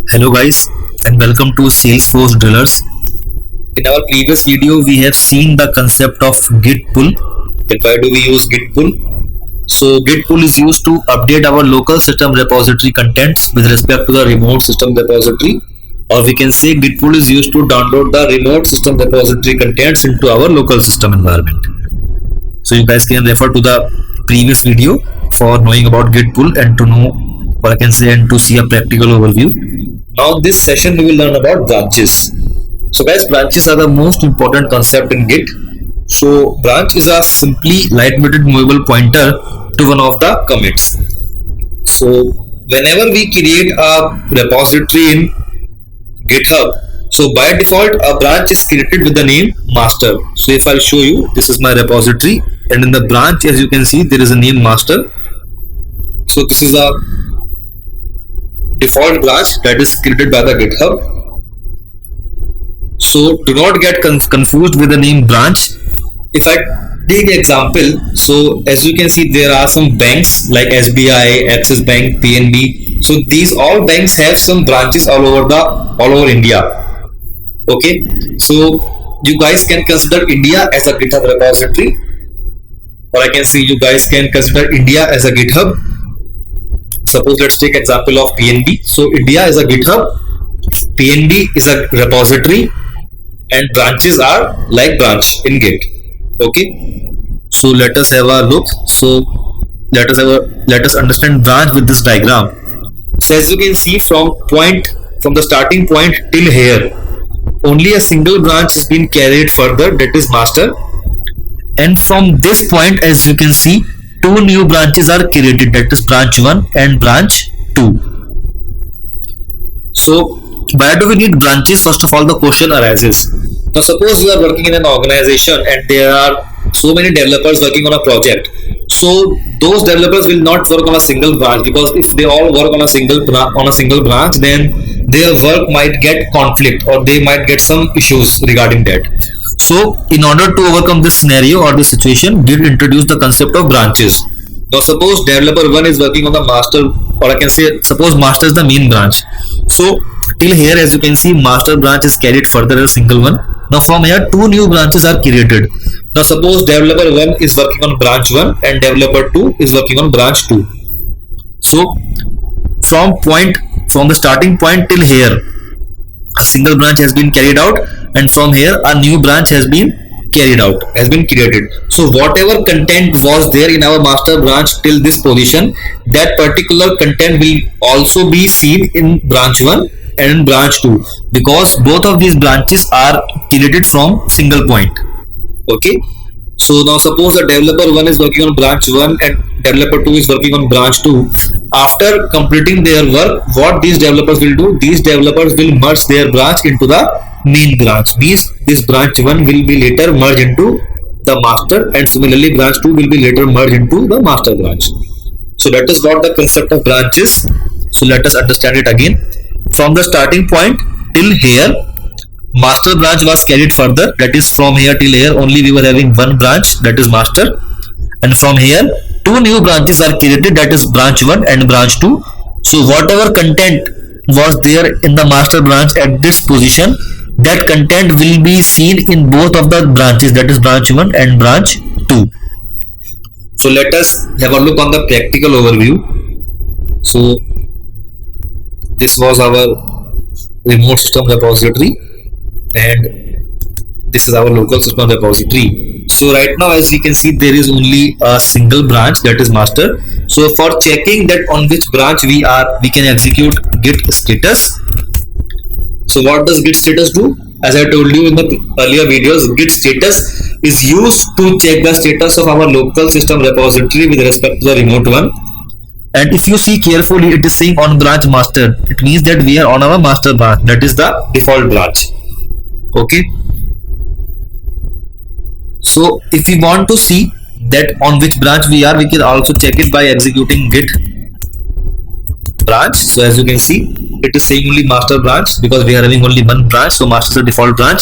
Hello guys and welcome to Salesforce Drillers. In our previous video we have seen the concept of git pull. Then why do we use git pull? So git pull is used to update our local system repository contents with respect to the remote system repository, or we can say git pull is used to download the remote system repository contents into our local system environment. So you guys can refer to the previous video for knowing about git pull and to know, or I can say, and to see a practical overview. Now this session we will learn about branches. So guys, branches are the most important concept in Git. So branch is a simply lightweighted movable pointer to one of the commits. So whenever we create a repository in GitHub, so by default a branch is created with the name master. So if I'll show you, this is my repository and in the branch, as you can see, there is a name master. So this is a default branch that is created by the GitHub. So do not get confused with the name branch. If I take an example, so as you can see, there are some banks like SBI, Axis Bank, PNB. So these all banks have some branches all over India. Okay, so you guys can consider India as a GitHub repository, or I can say you guys can consider India as a GitHub. Suppose let's take example of PNB. So India is a GitHub, PNB is a repository, and branches are like branch in Git. Okay. So let us have a look. So let us understand branch with this diagram. So as you can see, from the starting point till here, only a single branch has been carried further, that is master. And from this point, as you can see, two new branches are created, that is branch 1 and branch 2. So why do we need branches? First of all, the question arises. Now suppose you are working in an organization and there are so many developers working on a project. So those developers will not work on a single branch, because if they all work on a single branch, then their work might get conflict or they might get some issues regarding that. So in order to overcome this scenario or this situation, Git introduced the concept of branches. Now suppose developer 1 is working on the master, or I can say suppose master is the main branch. So till here, as you can see, master branch is carried further as a single one. Now from here, two new branches are created. Now suppose developer 1 is working on branch 1 and developer 2 is working on branch 2. So from the starting point till here, a single branch has been carried out, and from here a new branch has been created. So whatever content was there in our master branch till this position, that particular content will also be seen in branch 1 and in branch 2, because both of these branches are created from single point. Okay. So now suppose the developer 1 is working on branch 1 and developer 2 is working on branch 2. After completing their work, what these developers will do? These developers will merge their branch into the main branch. Means this branch 1 will be later merged into the master, and similarly branch 2 will be later merged into the master branch. So that is what the concept of branch is. So let us understand it again. From the starting point till here, master branch was carried further, that is from here till here only we were having one branch, that is master, and from here two new branches are created, that is branch 1 and branch 2. So whatever content was there in the master branch at this position, that content will be seen in both of the branches, that is branch 1 and branch 2. So let us have a look on the practical overview. So this was our remote system repository and this is our local system repository. So right now, as you can see, there is only a single branch, that is master. So for checking that on which branch we are, we can execute git status. So what does git status do? As I told you in the earlier videos, git status is used to check the status of our local system repository with respect to the remote one. And if you see carefully, it is saying on branch master. It means that we are on our master branch, that is the default branch. Okay. So if we want to see that on which branch we are, we can also check it by executing git branch. So as you can see, it is saying only master branch because we are having only one branch. So master is the default branch.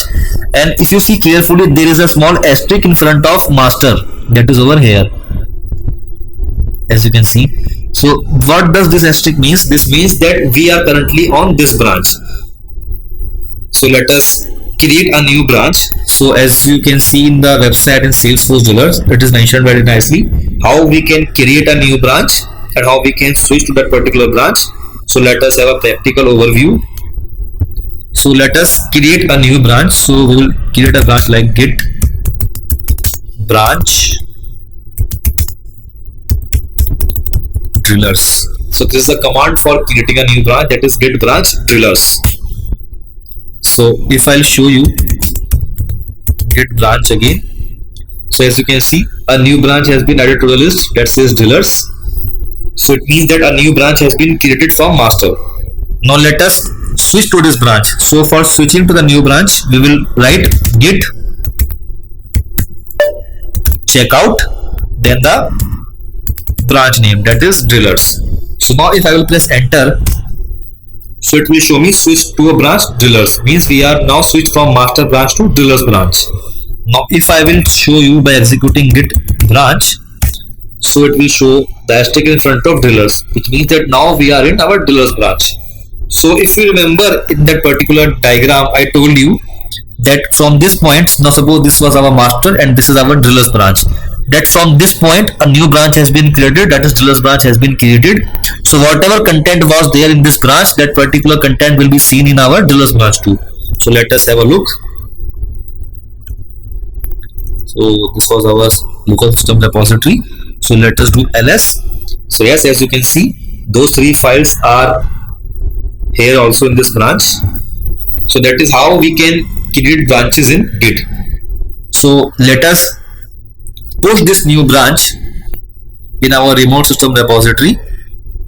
And if you see carefully, there is a small asterisk in front of master, that is over here, as you can see. So what does this asterisk means? This means that we are currently on this branch. So let us create a new branch. So as you can see in the website in Salesforce Dealers, it is mentioned very nicely how we can create a new branch and how we can switch to that particular branch. So let us have a practical overview. So let us create a new branch. So we will create a branch like git branch drillers. So this is a command for creating a new branch, that is git branch drillers. So if I'll show you git branch again, so as you can see a new branch has been added to the list that says drillers. So it means that a new branch has been created from master. Now let us switch to this branch. So for switching to the new branch, we will write git checkout, then the branch name, that is drillers. So now if I will press enter, so it will show me switch to a branch drillers, means we are now switched from master branch to drillers branch. Now if I will show you by executing git branch, so it will show the asterisk in front of drillers, which means that now we are in our drillers branch. So if you remember in that particular diagram, I told you that from this point, now suppose this was our master and this is our drillers branch, that from this point a new branch has been created, that is drillers branch has been created. So whatever content was there in this branch, that particular content will be seen in our drillers branch too. So let us have a look. So this was our local system repository. So let us do ls. So yes, as you can see, those three files are here also in this branch. So that is how we can create branches in git. So let us push this new branch in our remote system repository.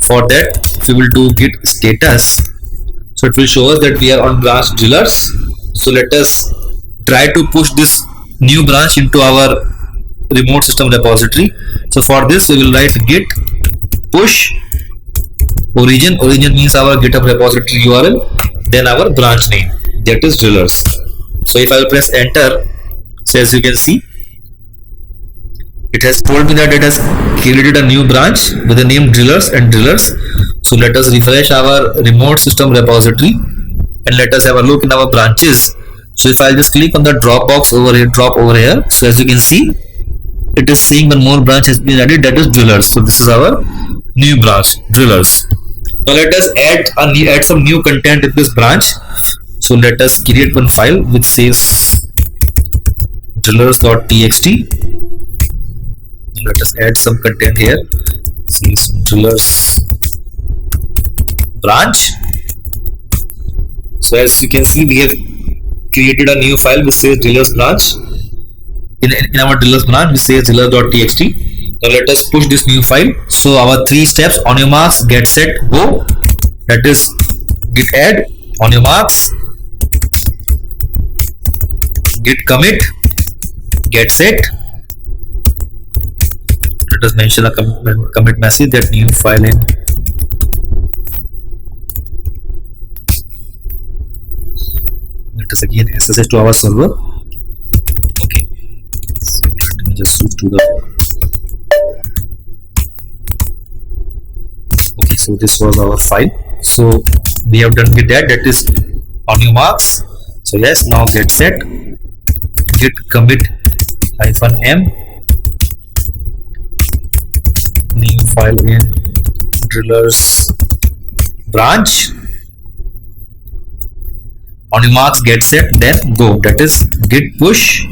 For that we will do git status. So it will show us that we are on branch drillers. So let us try to push this new branch into our remote system repository. So for this we will write git push origin. Origin means our GitHub repository URL, then our branch name, that is drillers. So if I will press enter, so as you can see, it has told me that it has created a new branch with the name drillers and drillers. So let us refresh our remote system repository and let us have a look in our branches. So if I just click on the drop box over here, drop over here, so as you can see, it is saying one more branch has been added, that is drillers. So this is our new branch, drillers. Now let us add some new content in this branch. So let us create one file which says drillers.txt. Let us add some content here. Says drillers branch. So as you can see, we have created a new file which says drillers branch. In our drillers branch, we say drillers.txt. Now let us push this new file. So our three steps: on your marks, get set, go. That is git add, on your marks, git commit, get set. Let us mention a commit message that new file in. Let us again SSH to our server. Okay, so let me just switch to the. Okay, so this was our file. So we have done with that, that is on your marks. So yes, now get set, git commit -m, new file in drillers branch, on your marks, get set, then go. That is git push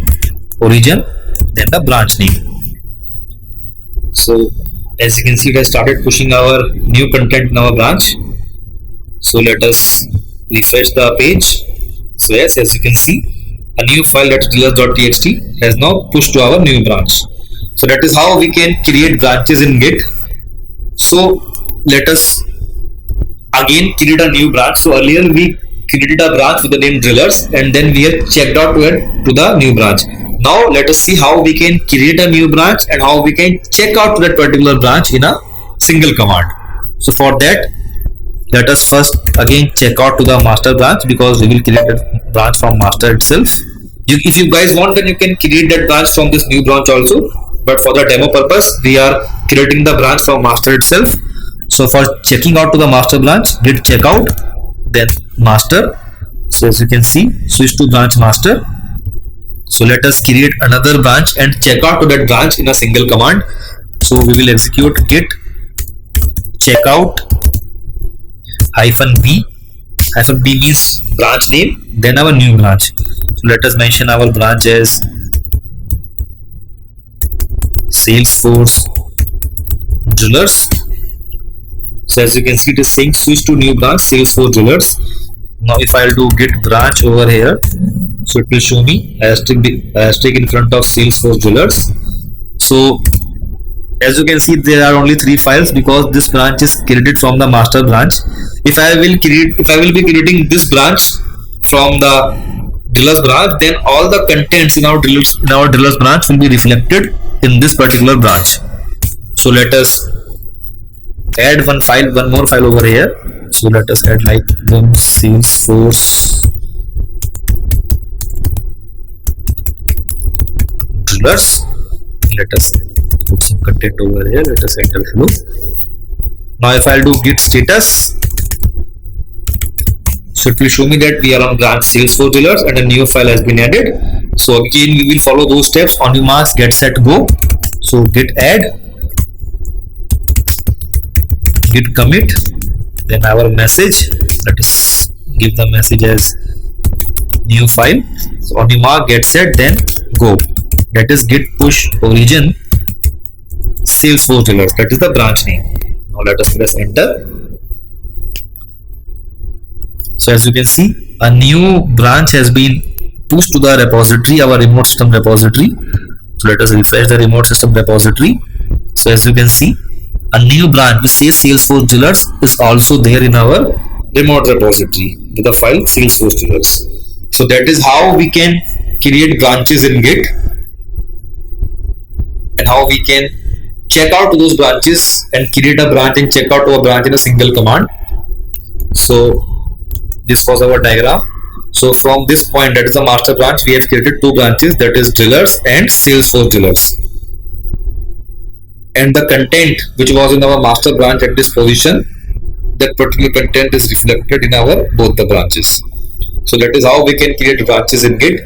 origin, then the branch name. So as you can see, it has started pushing our new content in our branch. So let us refresh the page. So yes, as you can see, a new file, that is drillers.txt, has now pushed to our new branch. So that is how we can create branches in Git. So let us again create a new branch. So earlier we created a branch with the name drillers and then we have checked out to the new branch. Now let us see how we can create a new branch and how we can check out to that particular branch in a single command. So for that, let us first again check out to the master branch, because we will create a branch from master itself. If you guys want, then you can create that branch from this new branch also, but for the demo purpose we are creating the branch from master itself. So for checking out to the master branch, git checkout, then master. So as you can see, switch to branch master. So let us create another branch and check out to that branch in a single command. So we will execute git checkout -b. -b means branch name, then our new branch. So let us mention our branch as Salesforce Jewelers. So as you can see, it is saying switch to new branch Salesforce Jewelers. Now if I'll do git branch over here, so it will show me asterisk in front of Salesforce Jewelers. So as you can see, there are only 3 files because this branch is created from the master branch. If I will be creating this branch from the dealers branch, then all the contents in our dealers branch will be reflected in this particular branch. So let us add one more file over here. So let us add like Salesforce Jewelers. Let us put some content over here. Let us enter hello. Now if I'll do git status, so it will show me that we are on branch Salesforce Jewelers and a new file has been added. So again we will follow those steps. On your marks, get set, go. So git add, git commit, then our message, let us give the message as new file. So on your mark, get set, then go. That is git push origin Salesforce Jewelers. That is the branch name. Now let us press enter. So as you can see, a new branch has been pushed to the repository, our remote system repository. So let us refresh the remote system repository. So as you can see, a new branch which says Salesforce Jewelers is also there in our remote repository with the file Salesforce Jewelers. So that is how we can create branches in Git and how we can check out to those branches and create a branch and check out to a branch in a single command. So this was our diagram. So from this point, that is the master branch, we have created 2 branches, that is Jewelers and Salesforce Jewelers. And the content which was in our master branch at this position, that particular content is reflected in our both the branches. So that is how we can create branches in Git.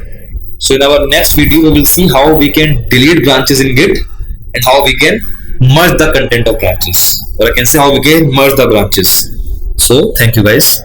So in our next video, we will see how we can delete branches in Git and how we can merge the content of branches, or I can say how we can merge the branches. So thank you guys.